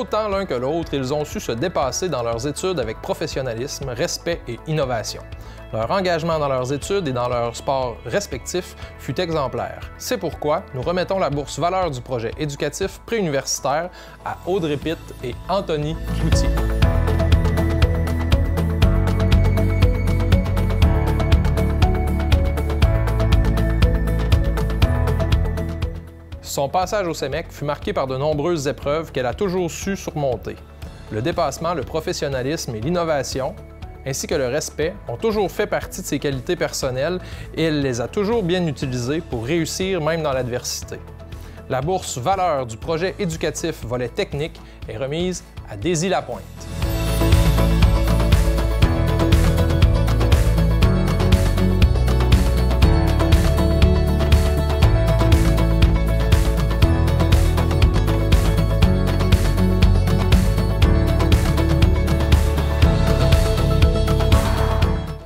Autant l'un que l'autre, ils ont su se dépasser dans leurs études avec professionnalisme, respect et innovation. Leur engagement dans leurs études et dans leurs sports respectifs fut exemplaire. C'est pourquoi nous remettons la bourse Valeur du projet éducatif préuniversitaire à Audrey Pitt et Anthony Cloutier. Son passage au CEMEC fut marqué par de nombreuses épreuves qu'elle a toujours su surmonter. Le dépassement, le professionnalisme et l'innovation, ainsi que le respect, ont toujours fait partie de ses qualités personnelles et elle les a toujours bien utilisées pour réussir même dans l'adversité. La bourse Valeur du projet éducatif volet technique est remise à Daisy Lapointe.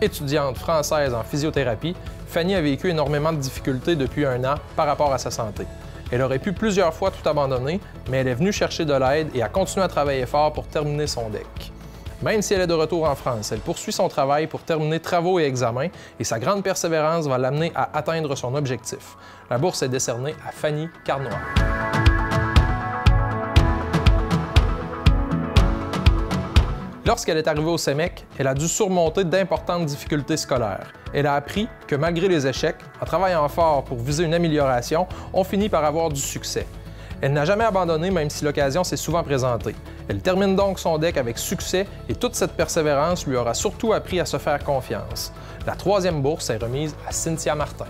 Étudiante française en physiothérapie, Fanny a vécu énormément de difficultés depuis 1 an par rapport à sa santé. Elle aurait pu plusieurs fois tout abandonner, mais elle est venue chercher de l'aide et a continué à travailler fort pour terminer son DEC. Même si elle est de retour en France, elle poursuit son travail pour terminer travaux et examens et sa grande persévérance va l'amener à atteindre son objectif. La bourse est décernée à Fanny Carnoy. Lorsqu'elle est arrivée au CEMEC, elle a dû surmonter d'importantes difficultés scolaires. Elle a appris que malgré les échecs, en travaillant fort pour viser une amélioration, on finit par avoir du succès. Elle n'a jamais abandonné même si l'occasion s'est souvent présentée. Elle termine donc son DEC avec succès et toute cette persévérance lui aura surtout appris à se faire confiance. La 3e bourse est remise à Cynthia Martin.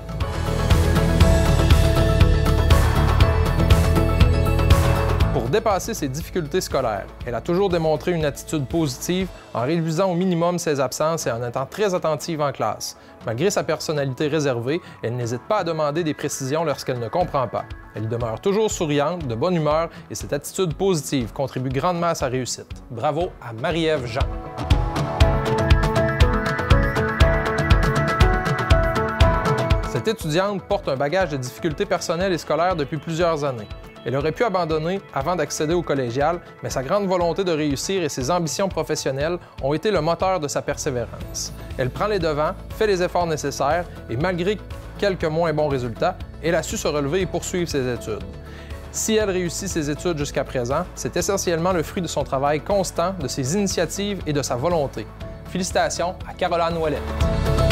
Pour dépasser ses difficultés scolaires, elle a toujours démontré une attitude positive en réduisant au minimum ses absences et en étant très attentive en classe. Malgré sa personnalité réservée, elle n'hésite pas à demander des précisions lorsqu'elle ne comprend pas. Elle demeure toujours souriante, de bonne humeur et cette attitude positive contribue grandement à sa réussite. Bravo à Marie-Ève Jean. Cette étudiante porte un bagage de difficultés personnelles et scolaires depuis plusieurs années. Elle aurait pu abandonner avant d'accéder au collégial, mais sa grande volonté de réussir et ses ambitions professionnelles ont été le moteur de sa persévérance. Elle prend les devants, fait les efforts nécessaires et malgré quelques moins bons résultats, elle a su se relever et poursuivre ses études. Si elle réussit ses études jusqu'à présent, c'est essentiellement le fruit de son travail constant, de ses initiatives et de sa volonté. Félicitations à Caroline Ouellette.